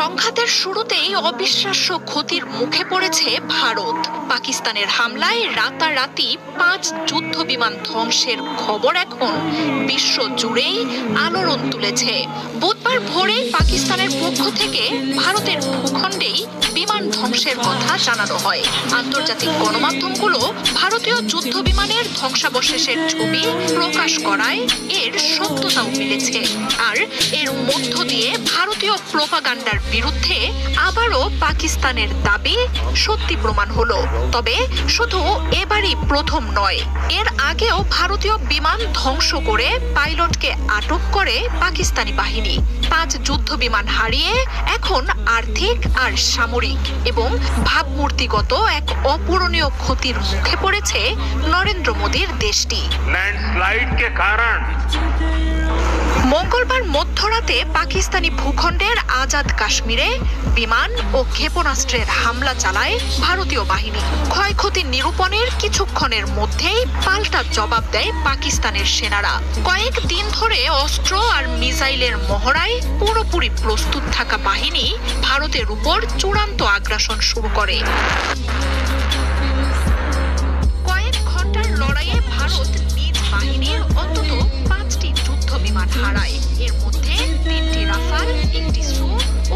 সংঘাতের শুরুতেই অবিশ্বাস্য ক্ষতির মুখে পড়েছে ভারত। পাকিস্তানের হামলায় রাতারাতি 5 যুদ্ধ বিমান ধ্বংসের খবর এখন বিশ্ব জুড়েই আলোড়ন তুলেছে। বুধবার ভোরে পাকিস্তানের পক্ষ থেকে ভারতের ভূখণ্ডেই বিমান ধ্বংসের কথা জানানো হয়। আন্তর্জাতিক গণমাধ্যমগুলো ভারতীয় যুদ্ধ বিমানের ধ্বংসাবশেষের ছবি প্রকাশ করায় এর সত্যতাও মিলেছে। আর এর মধ্য দিয়ে ভারতীয় প্রোপাগান্ডার বিরুদ্ধে আবারও পাকিস্তানের দাবি সত্যি প্রমাণ হলো। তবে শুধু এবারই প্রথম নয়, এর আগেও ভারতীয় বিমান ধ্বংস করে পাইলটকে আটক করে পাকিস্তানি বাহিনী। 5 যুদ্ধ বিমান হারিয়ে এখন আর্থিক আর সামরিক এবং ভাবমূর্তিগত এক অপূরণীয় ক্ষতির মুখে পড়েছে নরেন্দ্র মোদীর দেশটি। ল্যান্ডস্লাইড কে কারণ মঙ্গলবার মধ্যরাতে পাকিস্তানি ভূখণ্ডের আজাদ কাশ্মীরে বিমান ও ক্ষেপণাস্ত্রের হামলা চালায় ভারতীয় বাহিনী। ক্ষয়ক্ষতি নিরূপণের কিছুক্ষণের মধ্যেই পাল্টা জবাব দেয় পাকিস্তানের সেনারা। কয়েক দিন ধরে অস্ত্র আর মিসাইলের মহড়ায় পুরোপুরি প্রস্তুত থাকা বাহিনী ভারতের উপর চূড়ান্ত আগ্রাসন শুরু করে। কয়েক ঘন্টার লড়াইয়ে ভারত নিজ বাহিনীর অন্তত 5টি যুদ্ধ বিমান হারায়। এর মধ্যে 3টি রাফাল, 1টি সু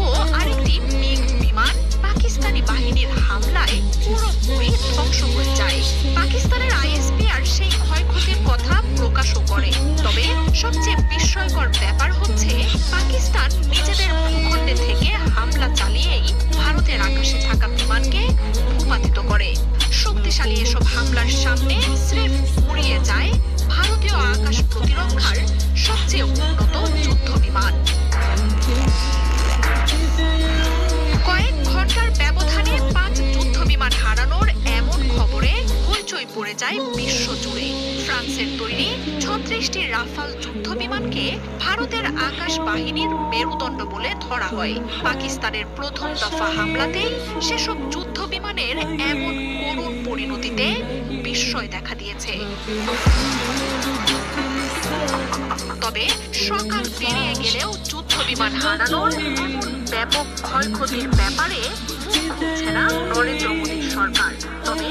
ও আরেকটি মিগ বিমান পাকিস্তানি বাহিনীর হামলায় পুরোপুরি ধ্বংস হয়ে যায়। পাকিস্তানের আইএসপিআর সেই ক্ষয়ক্ষতির কথা প্রকাশও করে। তবে সবচেয়ে বিস্ময়কর ব্যাপার হচ্ছে পাকিস্তান নিজেদের ভূখণ্ডে থেকে হামলা চালিয়েই ভারতের আকাশে থাকা বিমানকে ভূপাতিত করে। শক্তিশালী এসব হামলার সামনে স্রেফ উড়িয়ে যায় ভারতীয় আকাশ প্রতিরক্ষার সবচেয়ে উন্নত যুদ্ধ বিমান। কয়েক ঘন্টার ব্যবধানে 5 যুদ্ধ বিমান হারানোর এমন খবরে হইচই পড়ে যায় বিশ্ব জুড়ে। ফ্রান্সের তৈরি 36টি রাফাল যুদ্ধ বিমানকে ভারতের আকাশ বাহিনীর মেরুদণ্ড বলে ধরা হয়। পাকিস্তানের প্রথম দফা হামলাতেই সেসব যুদ্ধ বিমানের এমন করুণ পরিণতিতে বিস্ময় দেখা দিয়েছে। তবে সকাল পেরিয়ে গেলেও যুদ্ধ বিমান হারানোর এমন ব্যাপক ক্ষয়ক্ষতির ব্যাপারে মুখ খুলছে না নরেন্দ্র মোদীর সরকার। তবে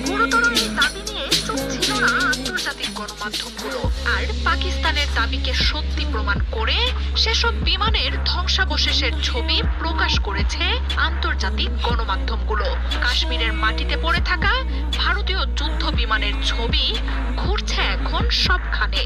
গুরুতর এই দাবি নিয়ে চুপ ছিল না আন্তর্জাতিক গণমাধ্যমগুলো। আর পাকিস্তানের দাবিকে সত্যি প্রমাণ করে সেসব বিমানের ধ্বংসাবশেষের ছবি প্রকাশ করেছে আন্তর্জাতিক গণমাধ্যমগুলো। কাশ্মীরের মাটিতে পড়ে থাকা ভারতীয় যুদ্ধ বিমানের ছবি ঘুরছে এখন সবখানে।